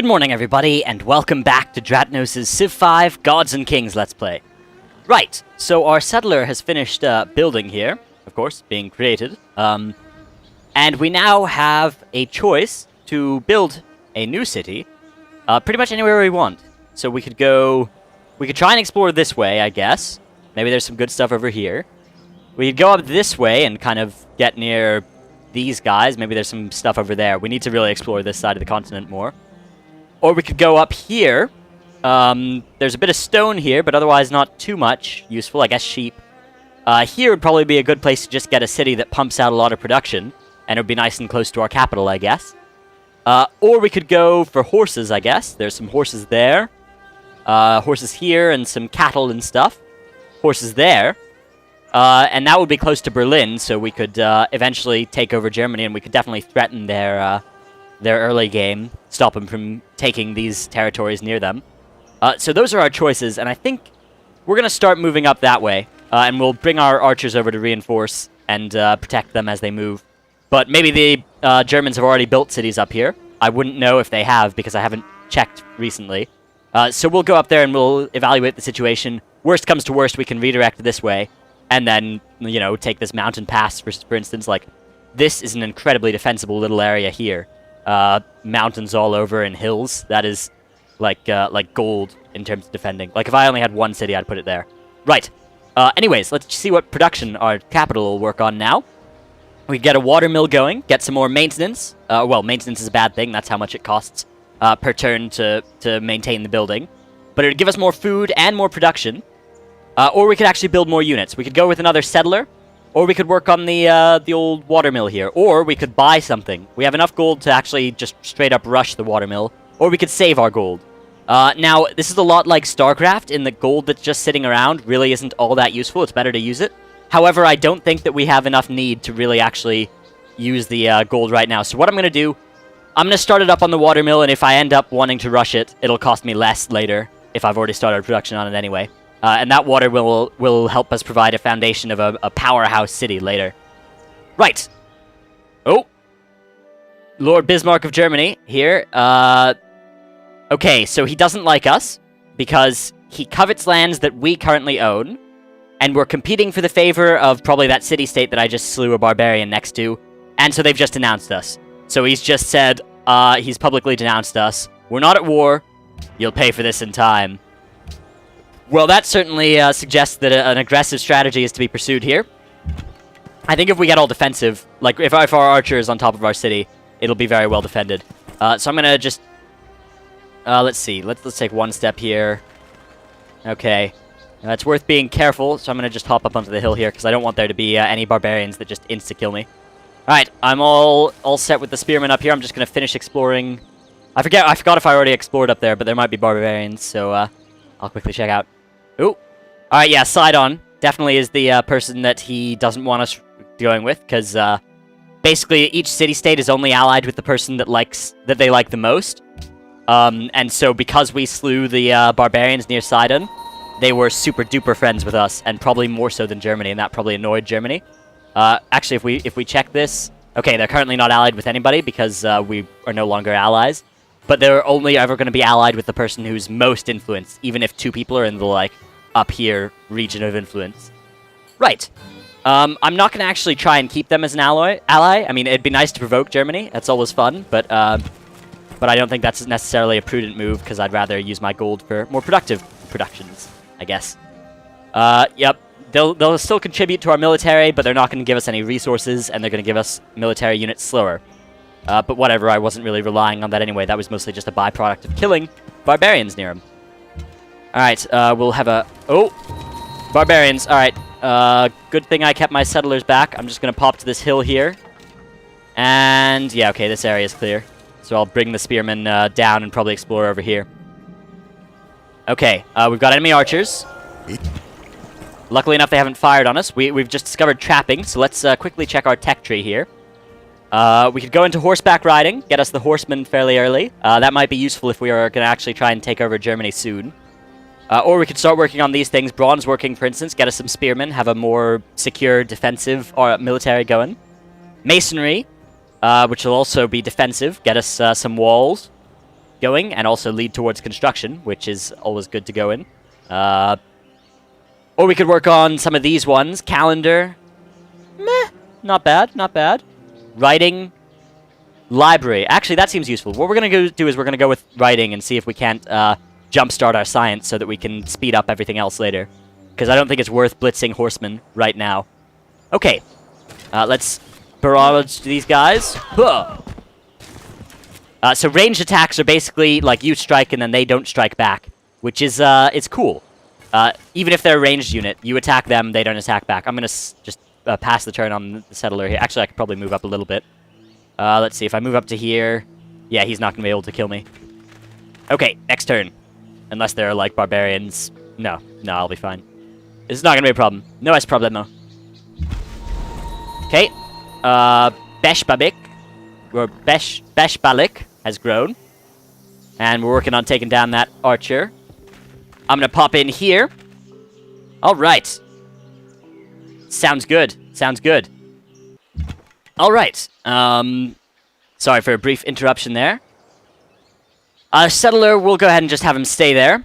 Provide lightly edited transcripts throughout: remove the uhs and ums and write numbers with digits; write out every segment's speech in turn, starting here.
Good morning, everybody, and welcome back to Dratnos' Civ 5 Gods and Kings Let's Play. Right, so our settler has finished building here, of course, being created, and we now have a choice to build a new city, pretty much anywhere we want. So we could try and explore this way, I guess. Maybe there's some good stuff over here. We could go up this way and kind of get near these guys. Maybe there's some stuff over there. We need to really explore this side of the continent more. Or we could go up here. There's a bit of stone here, but otherwise not too much useful. I guess sheep. Here would probably be a good place to just get a city that pumps out a lot of production. And it would be nice and close to our capital, I guess. Or we could go for horses, I guess. There's some horses there. Horses here and some cattle and stuff. Horses there. And that would be close to Berlin, so we could eventually take over Germany, and we could definitely threaten their early game, stop them from taking these territories near them. So those are our choices, and I think we're going to start moving up that way, and we'll bring our archers over to reinforce and protect them as they move. But maybe the Germans have already built cities up here. I wouldn't know if they have, because I haven't checked recently. So we'll go up there and we'll evaluate the situation. Worst comes to worst, we can redirect this way, and then, you know, take this mountain pass, for instance. Like, this is an incredibly defensible little area here. Mountains all over and hills. That is like gold in terms of defending. Like, if I only had one city, I'd put it there. Right. Anyways, let's see what production our capital will work on now. We get a water mill going, get some more maintenance. Well, maintenance is a bad thing. That's how much it costs per turn to maintain the building. But it would give us more food and more production. Or we could actually build more units. We could go with another settler. Or we could work on the old watermill here. Or we could buy something. We have enough gold to actually just straight up rush the watermill. Or we could save our gold. Now, this is a lot like StarCraft, in that gold that's just sitting around really isn't all that useful. It's better to use it. However, I don't think that we have enough need to really actually use the gold right now. So what I'm going to do, I'm going to start it up on the watermill, and if I end up wanting to rush it, it'll cost me less later, if I've already started production on it anyway. And that water will help us provide a foundation of a powerhouse city later. Right. Oh. Lord Bismarck of Germany here. Okay, so he doesn't like us because he covets lands that we currently own. And we're competing for the favor of probably that city-state that I just slew a barbarian next to. And so they've just denounced us. So he's just said, he's publicly denounced us. We're not at war. You'll pay for this in time. Well, that certainly suggests that an aggressive strategy is to be pursued here. I think if we get all defensive, like if our archer is on top of our city, it'll be very well defended. So I'm gonna just let's see. Let's take one step here. Okay, it's worth being careful. So I'm gonna just hop up onto the hill here because I don't want there to be any barbarians that just insta kill me. All right, I'm all set with the spearmen up here. I'm just gonna finish exploring. I forgot if I already explored up there, but there might be barbarians, so I'll quickly check out. Ooh. Alright, yeah, Sidon definitely is the person that he doesn't want us going with, because basically each city-state is only allied with the person that they like the most. And so because we slew the barbarians near Sidon, they were super-duper friends with us, and probably more so than Germany, and that probably annoyed Germany. Actually, if we check this... Okay, they're currently not allied with anybody, because we are no longer allies. But they're only ever going to be allied with the person who's most influenced, even if two people are in the, like, up here region of influence. Right. I'm not going to actually try and keep them as an ally. I mean, it'd be nice to provoke Germany. That's always fun, but I don't think that's necessarily a prudent move, because I'd rather use my gold for more productive productions, I guess. Yep. They'll still contribute to our military, but they're not going to give us any resources, and they're going to give us military units slower. But whatever, I wasn't really relying on that anyway. That was mostly just a byproduct of killing barbarians near him. Alright, we'll have a... Oh! Barbarians, alright. Good thing I kept my settlers back. I'm just gonna pop to this hill here. And, yeah, okay, this area is clear. So I'll bring the spearmen down and probably explore over here. Okay, we've got enemy archers. Luckily enough, they haven't fired on us. We've just discovered trapping, so let's quickly check our tech tree here. We could go into horseback riding, get us the horsemen fairly early. That might be useful if we are going to actually try and take over Germany soon. Or we could start working on these things. Bronze working, for instance, get us some spearmen, have a more secure defensive military going. Masonry, which will also be defensive, get us some walls. going and also lead towards construction, which is always good to go in. Or we could work on some of these ones. Calendar. Meh. Not bad, not bad. Writing. Library. Actually, that seems useful. What we're going to do is we're going to go with writing and see if we can't jumpstart our science so that we can speed up everything else later. Because I don't think it's worth blitzing horsemen right now. Okay. Let's barrage these guys. Huh. So ranged attacks are basically like you strike and then they don't strike back. Which is, it's cool. Even if they're a ranged unit, you attack them, they don't attack back. I'm going to just pass the turn on the settler here. Actually, I could probably move up a little bit. Let's see, if I move up to here... Yeah, he's not going to be able to kill me. Okay, next turn. Unless they're, like, barbarians. No, I'll be fine. This is not going to be a problem. No es problemo. Okay. Beshbabik, or Beshbalik, has grown. And we're working on taking down that archer. I'm going to pop in here. Alright. Sounds good. Sounds good. Alright. Sorry for a brief interruption there. Settler, we'll go ahead and just have him stay there.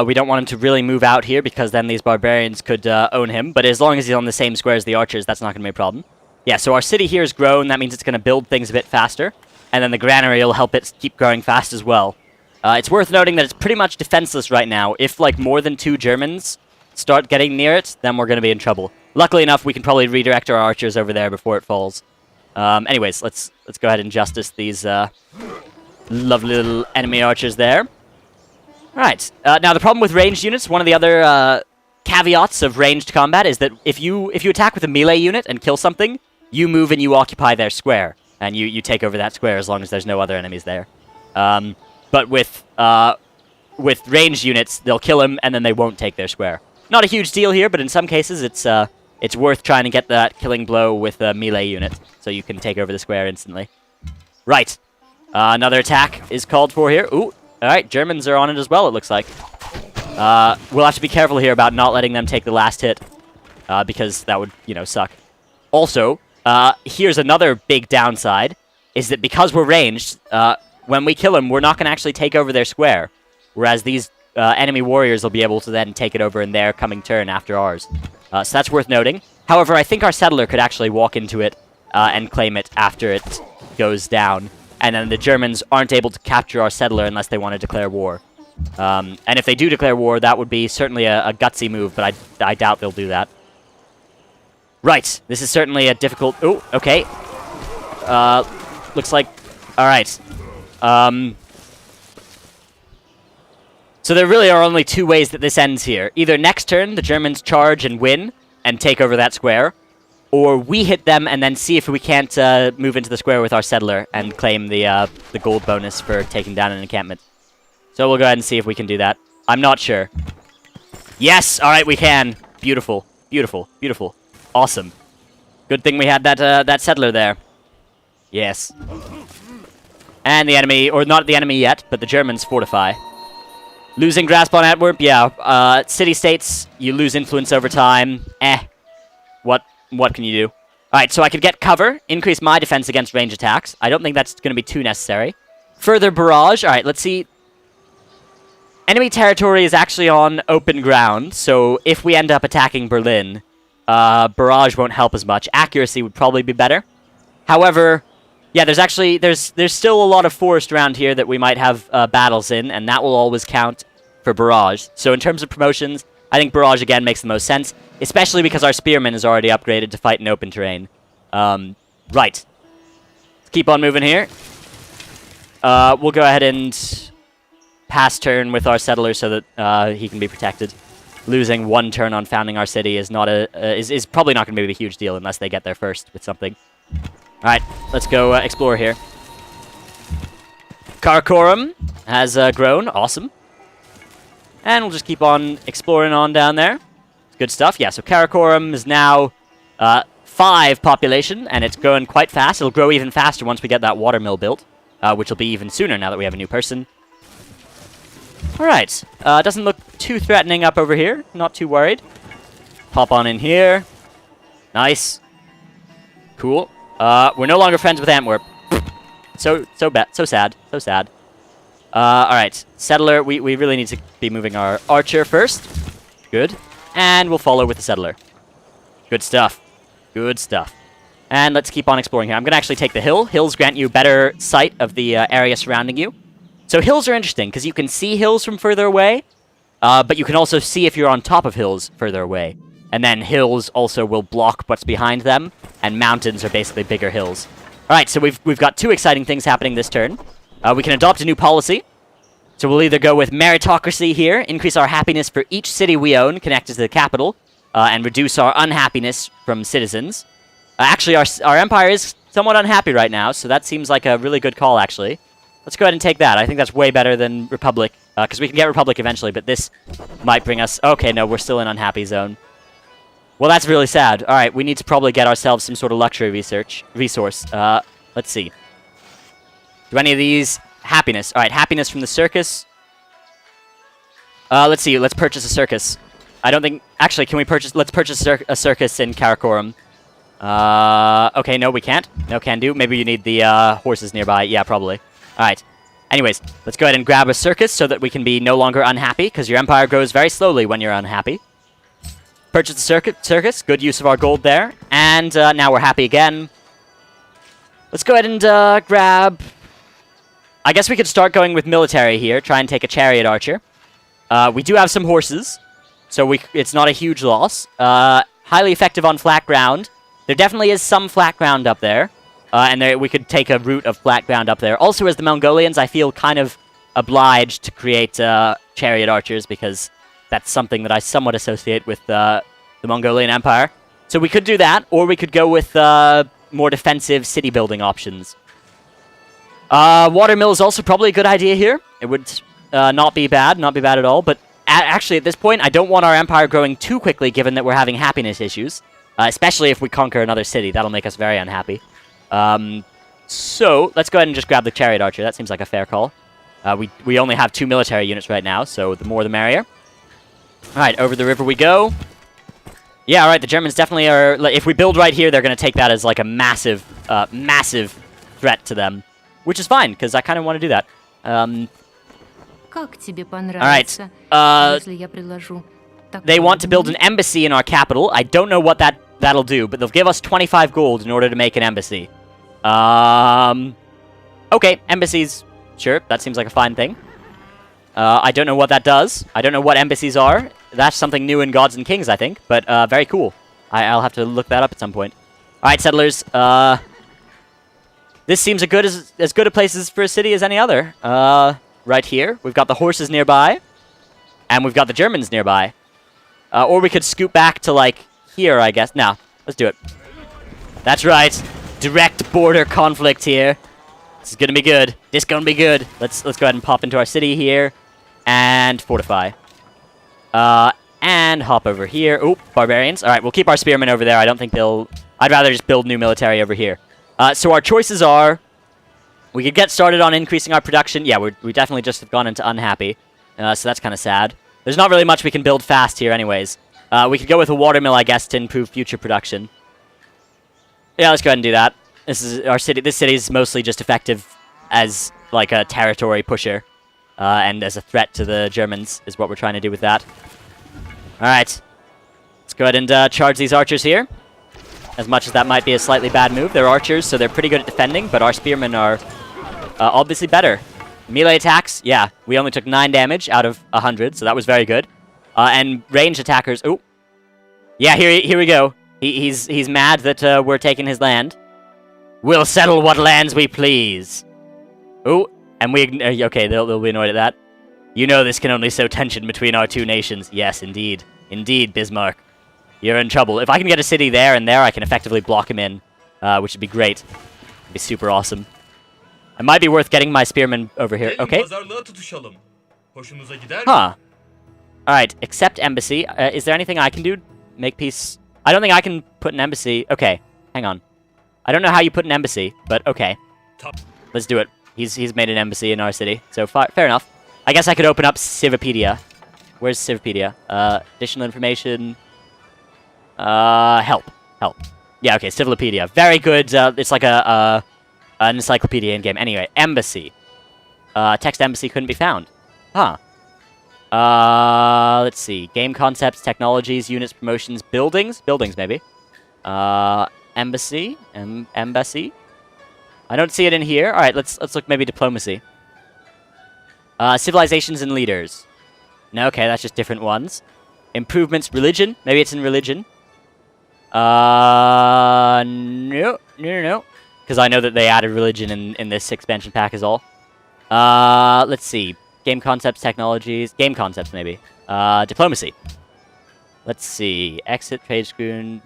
We don't want him to really move out here because then these barbarians could own him. But as long as he's on the same square as the archers, that's not going to be a problem. Yeah, so our city here has grown. That means it's going to build things a bit faster. And then the granary will help it keep growing fast as well. It's worth noting that it's pretty much defenseless right now. If, like, more than 2 Germans start getting near it, then we're going to be in trouble. Luckily enough, we can probably redirect our archers over there before it falls. Anyways, let's go ahead and justice these lovely little enemy archers there. Alright, now the problem with ranged units, one of the other caveats of ranged combat is that if you attack with a melee unit and kill something, you move and you occupy their square. And you take over that square as long as there's no other enemies there. But with ranged units, they'll kill him and then they won't take their square. Not a huge deal here, but in some cases it's worth trying to get that killing blow with a melee unit, so you can take over the square instantly. Right. Another attack is called for here. Ooh, alright, Germans are on it as well, it looks like. We'll have to be careful here about not letting them take the last hit, because that would, suck. Also, here's another big downside, is that because we're ranged, when we kill them, we're not going to actually take over their square, whereas these enemy warriors will be able to then take it over in their coming turn after ours. So that's worth noting. However, I think our settler could actually walk into it and claim it after it goes down. And then the Germans aren't able to capture our settler unless they want to declare war. And if they do declare war, that would be certainly a gutsy move, but I doubt they'll do that. Right, this is certainly a difficult... Oh, okay. Looks like... Alright. So there really are only 2 ways that this ends here. Either next turn, the Germans charge and win and take over that square, or we hit them and then see if we can't move into the square with our settler and claim the gold bonus for taking down an encampment. So we'll go ahead and see if we can do that. I'm not sure. Yes! Alright, we can. Beautiful. Beautiful. Beautiful. Awesome. Good thing we had that settler there. Yes. And the enemy, or not the enemy yet, but the Germans fortify. Losing grasp on Antwerp, yeah. City-states, you lose influence over time. What can you do? Alright, so I could get cover, increase my defense against range attacks. I don't think that's going to be too necessary. Further barrage. Alright, let's see. Enemy territory is actually on open ground, so if we end up attacking Berlin, barrage won't help as much. Accuracy would probably be better. However, yeah, there's still a lot of forest around here that we might have battles in, and that will always count for barrage. So in terms of promotions, I think barrage again makes the most sense, especially because our spearman is already upgraded to fight in open terrain. Right. Let's keep on moving here. We'll go ahead and pass turn with our settler so that he can be protected. Losing 1 turn on founding our city is not is probably not going to be a huge deal unless they get there first with something. Alright, let's go explore here. Karakorum has grown. Awesome. And we'll just keep on exploring on down there. Good stuff. Yeah, so Karakorum is now 5 population, and it's growing quite fast. It'll grow even faster once we get that watermill built, which will be even sooner now that we have a new person. Alright, doesn't look too threatening up over here. Not too worried. Pop on in here. Nice. Cool. We're no longer friends with Antwerp. So sad. So sad. Alright. Settler, we really need to be moving our archer first. Good. And we'll follow with the settler. Good stuff. Good stuff. And let's keep on exploring here. I'm going to actually take the hill. Hills grant you better sight of the area surrounding you. So hills are interesting, because you can see hills from further away, but you can also see if you're on top of hills further away. And then hills also will block what's behind them, and mountains are basically bigger hills. Alright, so we've got two exciting things happening this turn. We can adopt a new policy. So we'll either go with meritocracy here, increase our happiness for each city we own connected to the capital, and reduce our unhappiness from citizens. Actually, our empire is somewhat unhappy right now, so that seems like a really good call, actually. Let's go ahead and take that. I think that's way better than Republic, because we can get Republic eventually, but this might bring us... Okay, no, we're still in unhappy zone. Well, that's really sad. All right, we need to probably get ourselves some sort of luxury resource. Let's see. Do any of these... Happiness. All right, happiness from the circus. Let's see. Let's purchase a circus. I don't think... Actually, can we purchase... Let's purchase a circus in Karakorum. Okay, no, we can't. No can do. Maybe you need the horses nearby. Yeah, probably. All right. Anyways, let's go ahead and grab a circus so that we can be no longer unhappy, because your empire grows very slowly when you're unhappy. Purchase the circus. Good use of our gold there. And now we're happy again. Let's go ahead and grab... I guess we could start going with military here. Try and take a chariot archer. We do have some horses, so it's not a huge loss. Highly effective on flat ground. There definitely is some flat ground up there. And we could take a route of flat ground up there. Also, as the Mongolians, I feel kind of obliged to create chariot archers, because that's something that I somewhat associate with the Mongolian Empire. So we could do that, or we could go with more defensive city building options. Watermill is also probably a good idea here. It would not be bad at all. But actually, at this point, I don't want our empire growing too quickly, given that we're having happiness issues. Especially if we conquer another city. That'll make us very unhappy. So, let's go ahead and just grab the chariot archer. That seems like a fair call. We only have 2 military units right now, so the more the merrier. Alright, over the river we go. Yeah, alright, the Germans definitely are... If we build right here, they're going to take that as like a massive, massive threat to them. Which is fine, because I kind of want to do that. Alright, they want to build an embassy in our capital. I don't know what that'll do, but they'll give us 25 gold in order to make an embassy. Okay, embassies. Sure, that seems like a fine thing. I don't know what that does. I don't know what embassies are. That's something new in Gods and Kings, I think. But very cool. I'll have to look that up at some point. Alright, settlers. This seems as good a place for a city as any other. Right here. We've got the horses nearby. And we've got the Germans nearby. Or we could scoot back to, like, here, I guess. No, let's do it. That's right. Direct border conflict here. This is gonna be good. This gonna be good. Let's go ahead and pop into our city here. And fortify. And hop over here. Oop, barbarians. Alright, we'll keep our spearmen over there. I don't think they'll... I'd rather just build new military over here. So our choices are... We could get started on increasing our production. Yeah, we definitely just have gone into unhappy. So that's kind of sad. There's not really much we can build fast here anyways. We could go with a watermill, I guess, to improve future production. Yeah, let's go ahead and do that. This is our city. This city is mostly just effective as, like, a territory pusher. And as a threat to the Germans is what we're trying to do with that. Alright. Let's go ahead and charge these archers here. As much as that might be a slightly bad move. They're archers, so they're pretty good at defending, but our spearmen are obviously better. Melee attacks, yeah. We only took 9 damage out of 100, so that was very good. And ranged attackers... Oh. Yeah, here we go. He's mad that we're taking his land. We'll settle what lands we please. Oh, and we... Okay, they'll be annoyed at that. You know this can only sow tension between our two nations. Yes, indeed. Indeed, Bismarck. You're in trouble. If I can get a city there and there, I can effectively block him in, which would be great. It'd be super awesome. It might be worth getting my spearmen over here. Okay. Huh. Alright, accept embassy. Is there anything I can do? Make peace. I don't think I can put an embassy. Okay, hang on. I don't know how you put an embassy, but okay. Let's do it. He's made an embassy in our city, so fair enough. I guess I could open up Civipedia. Where's Civipedia? Additional information... help. Yeah, okay, Civilopedia. Very good. It's like an encyclopedia in-game. Anyway, embassy. Text embassy couldn't be found. Huh. Let's see. Game concepts, technologies, units, promotions, buildings. Buildings, maybe. Embassy. Embassy. I don't see it in here. All right, let's look maybe diplomacy. Civilizations and leaders. No, okay, that's just different ones. Improvements, religion. Maybe it's in religion. No. Because I know that they added religion in this expansion pack is all. Let's see. Game concepts, technologies. Game concepts, maybe. Diplomacy. Let's see. Exit, trade screen.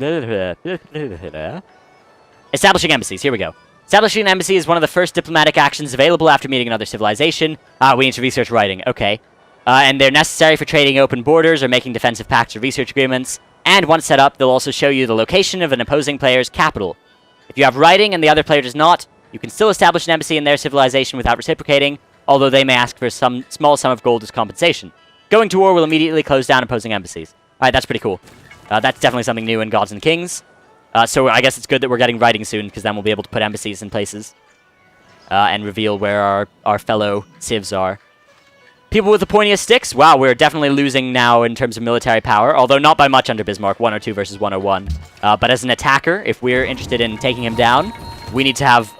Establishing embassies. Here we go. Establishing an embassy is one of the first diplomatic actions available after meeting another civilization. We need to research writing. Okay. And they're necessary for trading open borders or making defensive pacts or research agreements. And once set up, they'll also show you the location of an opposing player's capital. If you have writing and the other player does not, you can still establish an embassy in their civilization without reciprocating, although they may ask for some small sum of gold as compensation. Going to war will immediately close down opposing embassies. Alright, that's pretty coul. That's definitely something new in Gods and Kings. So I guess it's good that we're getting writing soon, because then we'll be able to put embassies in places. And reveal where our fellow civs are. People with the pointiest sticks? Wow, we're definitely losing now in terms of military power, although not by much under Bismarck, 102 versus 101. But as an attacker, if we're interested in taking him down, we need to have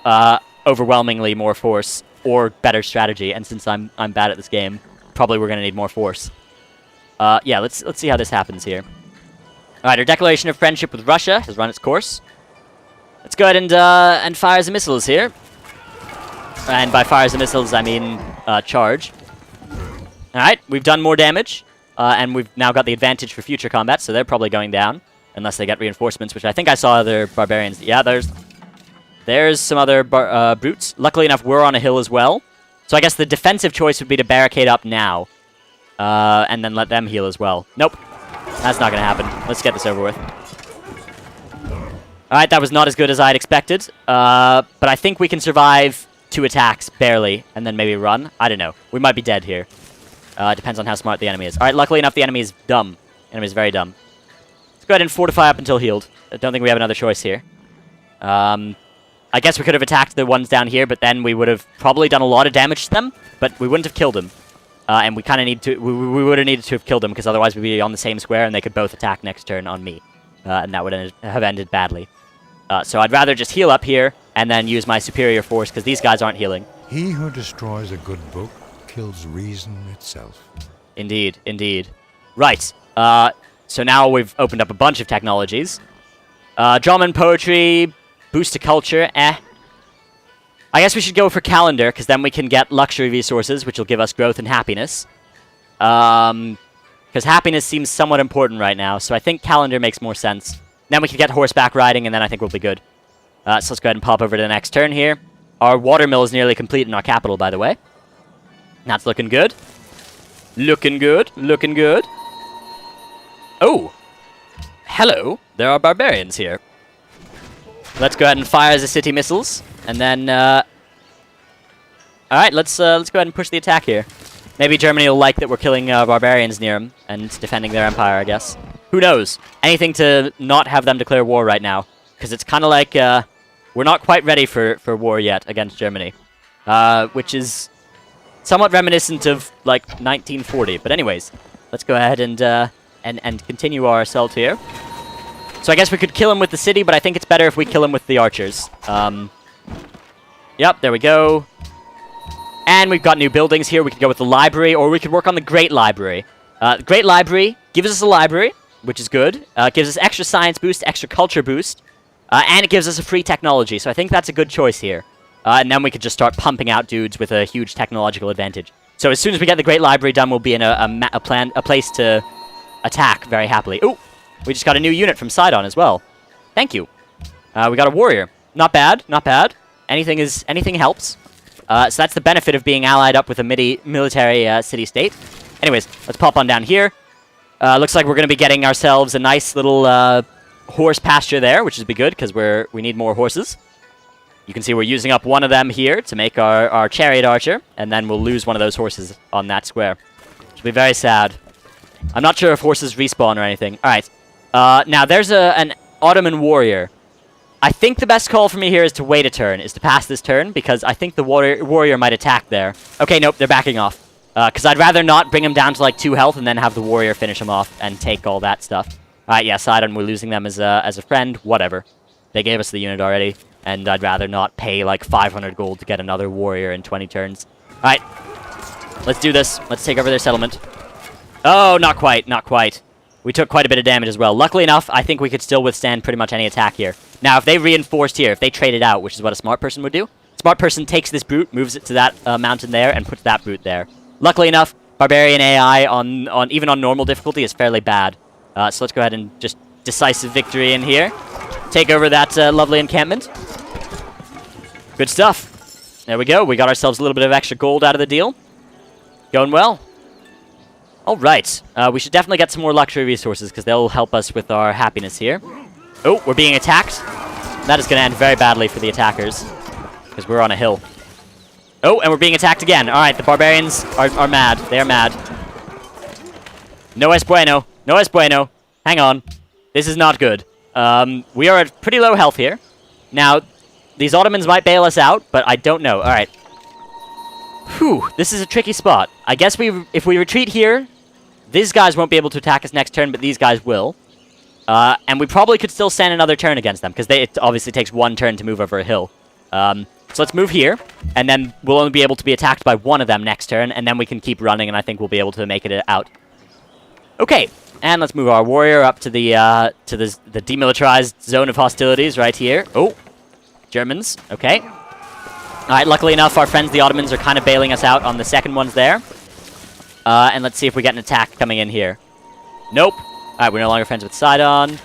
overwhelmingly more force or better strategy. And since I'm bad at this game, probably we're going to need more force. Yeah, let's see how this happens here. All right, our declaration of friendship with Russia has run its course. Let's go ahead and fire some missiles here. And by fire some missiles, I mean charge. All right, we've done more damage, and we've now got the advantage for future combat, so they're probably going down, unless they get reinforcements, which I think I saw other barbarians. Yeah, there's some other brutes. Luckily enough, we're on a hill as well. So I guess the defensive choice would be to barricade up now, and then let them heal as well. Nope, that's not going to happen. Let's get this over with. All right, that was not as good as I'd expected, but I think we can survive 2 attacks, barely, and then maybe run. I don't know. We might be dead here. Depends on how smart the enemy is. All right, luckily enough, the enemy is dumb. The enemy is very dumb. Let's go ahead and fortify up until healed. I don't think we have another choice here. I guess we could have attacked the ones down here, but then we would have probably done a lot of damage to them, but we wouldn't have killed them. And we kind of need to... We would have needed to have killed them, because otherwise we'd be on the same square, and they could both attack next turn on me. And that would have ended badly. So I'd rather just heal up here, and then use my superior force, because these guys aren't healing. He who destroys a good book kills reason itself. Indeed, indeed. Right. So now we've opened up a bunch of technologies. Drama and poetry, boost to culture, I guess we should go for calendar, because then we can get luxury resources, which will give us growth and happiness. Because happiness seems somewhat important right now, so I think calendar makes more sense. Then we can get horseback riding, and then I think we'll be good. So let's go ahead and pop over to the next turn here. Our watermill is nearly complete in our capital, by the way. That's looking good. Looking good. Looking good. Oh. Hello. There are barbarians here. Let's go ahead and fire the city missiles. And then, alright, let's go ahead and push the attack here. Maybe Germany will like that we're killing barbarians near them and defending their empire, I guess. Who knows? Anything to not have them declare war right now. Because it's kind of like, we're not quite ready for war yet against Germany. Which is somewhat reminiscent of, like, 1940. But anyways, let's go ahead and continue our assault here. So I guess we could kill him with the city, but I think it's better if we kill him with the archers. Yep, there we go. And we've got new buildings here. We could go with the library, or we could work on the Great Library. The Great Library gives us a library, which is good. Gives us extra science boost, extra culture boost, and it gives us a free technology. So I think that's a good choice here. And then we could just start pumping out dudes with a huge technological advantage. So as soon as we get the Great Library done, we'll be in a place to attack very happily. Ooh, we just got a new unit from Sidon as well. Thank you. We got a warrior. Not bad, not bad. Anything helps. So that's the benefit of being allied up with a military city-state. Anyways, let's pop on down here. Looks like we're going to be getting ourselves a nice little horse pasture there, which would be good because we need more horses. You can see we're using up one of them here to make our chariot archer, and then we'll lose one of those horses on that square, which will be very sad. I'm not sure if horses respawn or anything. All right. Now, there's an Ottoman warrior. I think the best call for me here is to wait a turn, is to pass this turn, because I think the warrior might attack there. Okay, nope, they're backing off. Because I'd rather not bring him down to like 2 health and then have the warrior finish him off and take all that stuff. Alright, yeah, Sidon, we're losing them as a friend. Whatever. They gave us the unit already, and I'd rather not pay like 500 gold to get another warrior in 20 turns. Alright, let's do this. Let's take over their settlement. Oh, not quite, not quite. We took quite a bit of damage as well. Luckily enough, I think we could still withstand pretty much any attack here. Now, if they reinforced here, if they traded out, which is what a smart person would do, smart person takes this brute, moves it to that mountain there, and puts that brute there. Luckily enough, Barbarian AI on even on normal difficulty is fairly bad. So let's go ahead and just decisive victory in here. Take over that lovely encampment. Good stuff. There we go. We got ourselves a little bit of extra gold out of the deal. Going well. All right. We should definitely get some more luxury resources because they'll help us with our happiness here. Oh, we're being attacked. That is going to end very badly for the attackers because we're on a hill. Oh, and we're being attacked again. All right, the barbarians are mad. They are mad. No es bueno. No es bueno. Hang on. This is not good. We are at pretty low health here. Now, these Ottomans might bail us out, but I don't know. All right. Whew, this is a tricky spot. I guess if we retreat here, these guys won't be able to attack us next turn, but these guys will. And we probably could still stand another turn against them, because it obviously takes 1 turn to move over a hill. So let's move here, and then we'll only be able to be attacked by one of them next turn, and then we can keep running, and I think we'll be able to make it out. Okay, and let's move our warrior up to the demilitarized zone of hostilities right here. Oh, Germans. Okay. All right, luckily enough, our friends the Ottomans are kind of bailing us out on the second ones there. And let's see if we get an attack coming in here. Nope. All right, we're no longer friends with Sidon.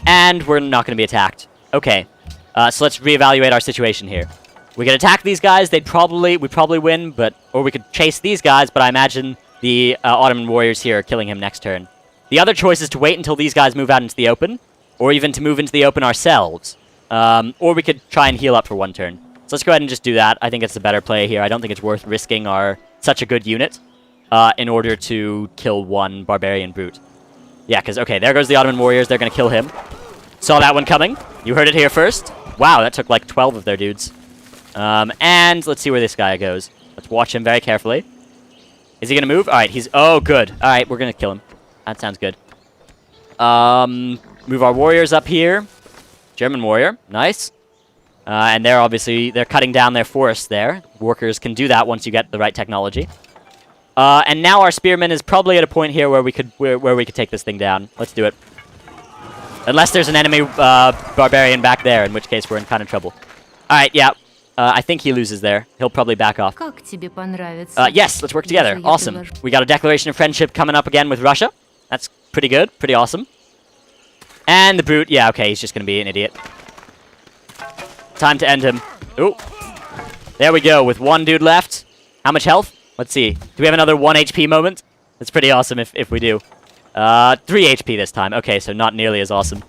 And we're not going to be attacked. Okay. So let's reevaluate our situation here. We could attack these guys. We'd probably win, or we could chase these guys, but I imagine the Ottoman warriors here are killing him next turn. The other choice is to wait until these guys move out into the open, or even to move into the open ourselves. Or we could try and heal up for 1 turn. So let's go ahead and just do that. I think it's a better play here. I don't think it's worth risking such a good unit in order to kill 1 barbarian brute. Yeah, because, okay, there goes the Ottoman warriors. They're going to kill him. Saw that one coming. You heard it here first. Wow, that took like 12 of their dudes. And let's see where this guy goes. Let's watch him very carefully. Is he going to move? All right, oh, good. All right, we're going to kill him. That sounds good. Move our warriors up here. German warrior. Nice. And they're cutting down their forest there. Workers can do that once you get the right technology. And now our spearman is probably at a point here where we could take this thing down. Let's do it. Unless there's an enemy barbarian back there, in which case we're in kind of trouble. All right, yeah. I think he loses there. He'll probably back off. Yes, let's work together. Awesome. We got a declaration of friendship coming up again with Russia. That's pretty good. Pretty awesome. And the brute. Yeah, okay, he's just going to be an idiot. Time to end him. Ooh. There we go, with 1 dude left. How much health? Let's see. Do we have another 1 HP moment? That's pretty awesome if we do. 3 HP this time. Okay, so not nearly as awesome.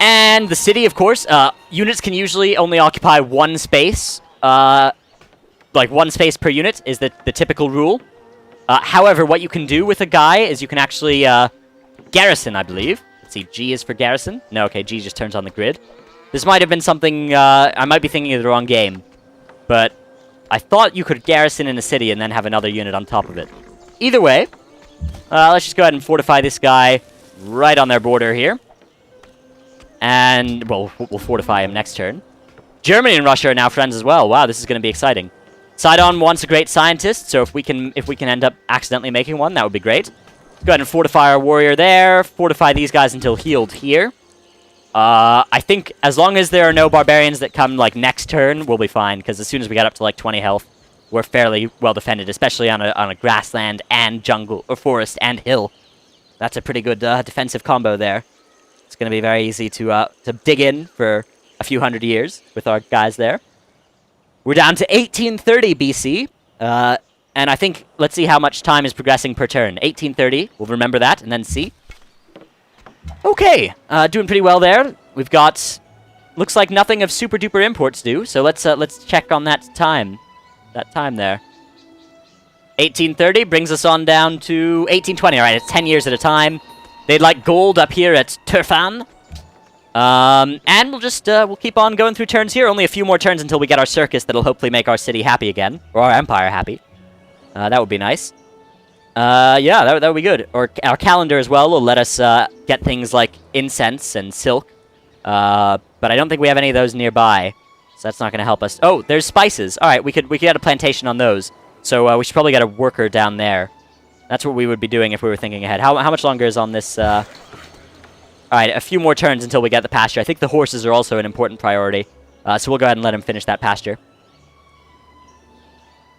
And the city, of course. Units can usually only occupy 1 space. Like 1 space per unit is the typical rule. However, what you can do with a guy is you can actually garrison, I believe. Let's see, G is for garrison. No, okay, G just turns on the grid. This might have been something, I might be thinking of the wrong game. But I thought you could garrison in a city and then have another unit on top of it. Either way, let's just go ahead and fortify this guy right on their border here. And, well, we'll fortify him next turn. Germany and Russia are now friends as well. Wow, this is going to be exciting. Sidon wants a great scientist, so if we can end up accidentally making one, that would be great. Go ahead and fortify our warrior there. Fortify these guys until healed here. I think as long as there are no barbarians that come, like, next turn, we'll be fine, because as soon as we get up to, like, 20 health, we're fairly well defended, especially on a grassland and jungle, or forest and hill. That's a pretty good defensive combo there. It's going to be very easy to dig in for a few hundred years with our guys there. We're down to 1830 BC, and I think, let's see how much time is progressing per turn. 1830, we'll remember that, and then see. Okay, doing pretty well there. We've got, looks like nothing of super duper imports due, so let's check on that time there. 1830 brings us on down to 1820. All right, it's 10 years at a time. They'd like gold up here at Turfan. And we'll just, we'll keep on going through turns here. Only a few more turns until we get our circus that'll hopefully make our city happy again. Or our empire happy. That would be nice. Yeah, that would be good. Or our calendar as well will let us, get things like incense and silk. But I don't think we have any of those nearby. So that's not going to help us. Oh, there's spices. Alright, we could get a plantation on those. So, we should probably get a worker down there. That's what we would be doing if we were thinking ahead. How much longer is on this, Alright, a few more turns until we get the pasture. I think the horses are also an important priority. So we'll go ahead and let him finish that pasture.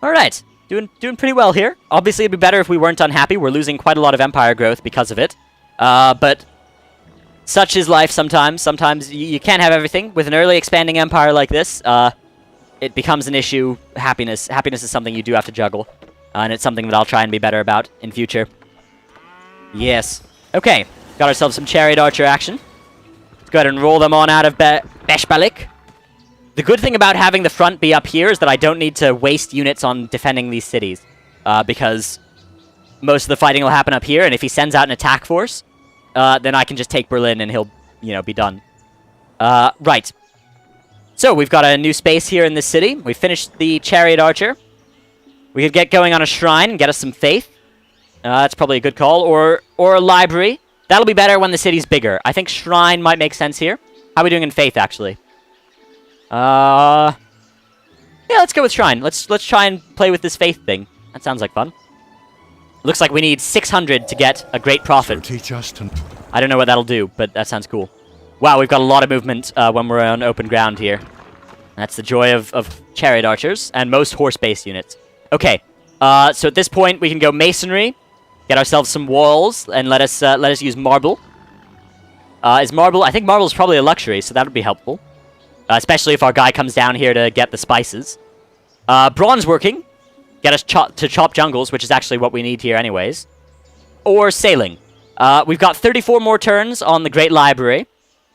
Alright, doing pretty well here. Obviously, it'd be better if we weren't unhappy. We're losing quite a lot of empire growth because of it. But such is life sometimes. Sometimes you can't have everything. With an early expanding empire like this, it becomes an issue. Happiness is something you do have to juggle. And it's something that I'll try and be better about in future. Yes. Okay. Got ourselves some chariot archer action. Let's go ahead and roll them on out of Beshbalik. The good thing about having the front be up here is that I don't need to waste units on defending these cities. Because most of the fighting will happen up here, and if he sends out an attack force, then I can just take Berlin and he'll, be done. Right. So, we've got a new space here in this city. We finished the chariot archer. We could get going on a shrine and get us some faith. That's probably a good call. Or a library. That'll be better when the city's bigger. I think shrine might make sense here. How are we doing in faith, actually? Yeah, let's go with shrine. Let's try and play with this faith thing. That sounds like fun. Looks like we need 600 to get a great profit. So teach us to... I don't know what that'll do, but that sounds cool. Wow, we've got a lot of movement when we're on open ground here. That's the joy of chariot archers and most horse-based units. Okay, so at this point we can go masonry, get ourselves some walls, and let us use marble. Is marble? I think marble is probably a luxury, so that would be helpful, especially if our guy comes down here to get the spices. Bronze working, get us to chop jungles, which is actually what we need here, anyways. Or sailing. We've got 34 more turns on the Great Library.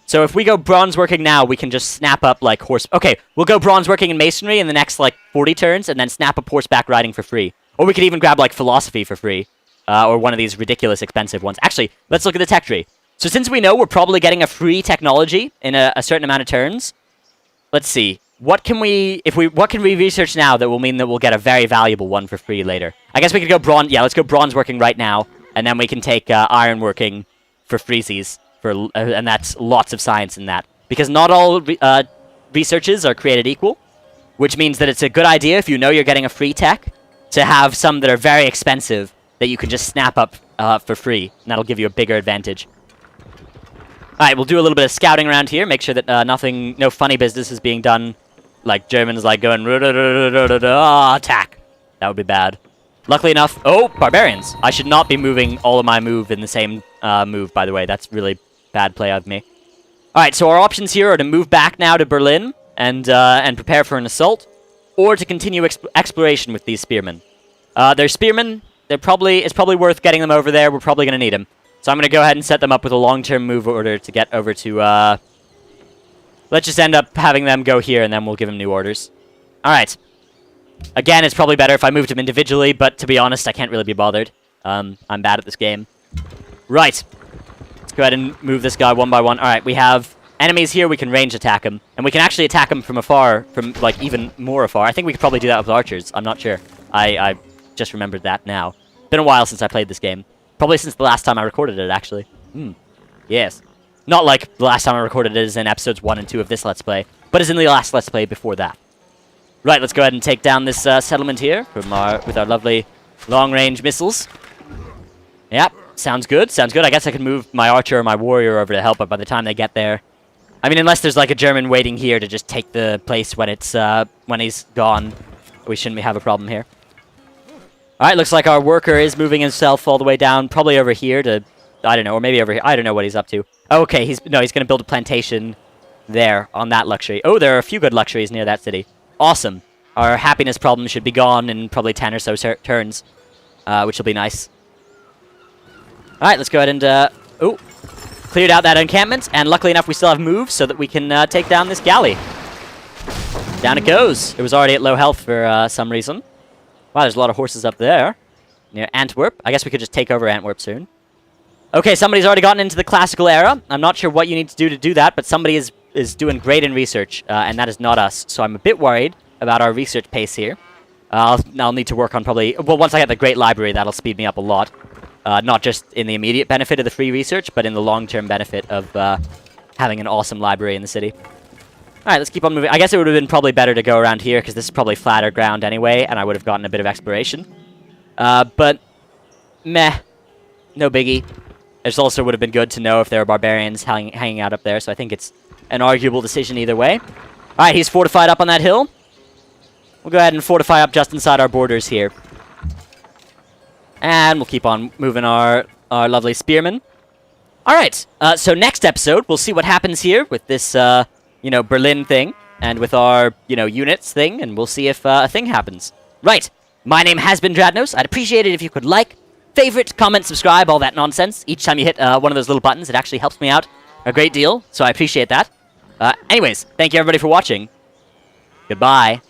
So if we go bronze working now, we can just snap up, like, horse... Okay, we'll go bronze working in masonry in the next, like, 40 turns, and then snap up horseback riding for free. Or we could even grab, like, philosophy for free. Or one of these ridiculous expensive ones. Actually, let's look at the tech tree. So since we know we're probably getting a free technology in a certain amount of turns, let's see. What can we research now that will mean that we'll get a very valuable one for free later? I guess we could go bronze... Yeah, let's go bronze working right now, and then we can take iron working for freezies. And that's lots of science in that. Because not all researches are created equal, which means that it's a good idea if you know you're getting a free tech to have some that are very expensive that you can just snap up for free, and that'll give you a bigger advantage. Alright, we'll do a little bit of scouting around here, make sure that no funny business is being done, like Germans like going attack. That would be bad. Luckily enough... Oh, barbarians! I should not be moving all of my move in the same move, by the way. That's really bad play of me. Alright, so our options here are to move back now to Berlin and prepare for an assault, or to continue exploration with these spearmen. They're spearmen. It's probably worth getting them over there. We're probably going to need them. So I'm going to go ahead and set them up with a long-term move order to get over to... Let's just end up having them go here, and then we'll give them new orders. Alright. Again, it's probably better if I moved them individually, but to be honest, I can't really be bothered. I'm bad at this game. Right. Let's go ahead and move this guy one by one. Alright, we have enemies here. We can range attack them. And we can actually attack them from afar, from, like, even more afar. I think we could probably do that with archers. I'm not sure. I just remembered that now. Been a while since I played this game. Probably since the last time I recorded it, actually. Yes. Not like the last time I recorded it is in episodes 1 and 2 of this Let's Play, but as in the last Let's Play before that. Right, let's go ahead and take down this settlement here with our lovely long-range missiles. Yep, sounds good, sounds good. I guess I can move my archer or my warrior over to help, but by the time they get there... I mean, unless there's like a German waiting here to just take the place when it's when he's gone, we shouldn't have a problem here. Alright, looks like our worker is moving himself all the way down, probably over here to... I don't know, or maybe over here. I don't know what he's up to. Oh, okay, he's going to build a plantation there on that luxury. Oh, there are a few good luxuries near that city. Awesome. Our happiness problem should be gone in probably 10 or so turns, which will be nice. Alright, let's go ahead and... oh, cleared out that encampment, and luckily enough we still have moves so that we can take down this galley. Down it goes. It was already at low health for some reason. Wow, there's a lot of horses up there. Near Antwerp. I guess we could just take over Antwerp soon. Okay, somebody's already gotten into the classical era. I'm not sure what you need to do that, but somebody is doing great in research, and that is not us. So I'm a bit worried about our research pace here. I'll need to work on probably... Well, once I get the great library, that'll speed me up a lot. Not just in the immediate benefit of the free research, but in the long-term benefit of having an awesome library in the city. Alright, let's keep on moving. I guess it would have been probably better to go around here, because this is probably flatter ground anyway, and I would have gotten a bit of exploration. But, meh. No biggie. It also would have been good to know if there are barbarians hanging out up there, so I think it's an arguable decision either way. Alright, he's fortified up on that hill. We'll go ahead and fortify up just inside our borders here. And we'll keep on moving our lovely spearmen. Alright, so next episode, we'll see what happens here with this, Berlin thing, and with our, units thing, and we'll see if a thing happens. Right, my name has been Dratnos. I'd appreciate it if you could like, favorite, comment, subscribe, all that nonsense. Each time you hit one of those little buttons, it actually helps me out a great deal, so I appreciate that. Anyways, thank you everybody for watching. Goodbye.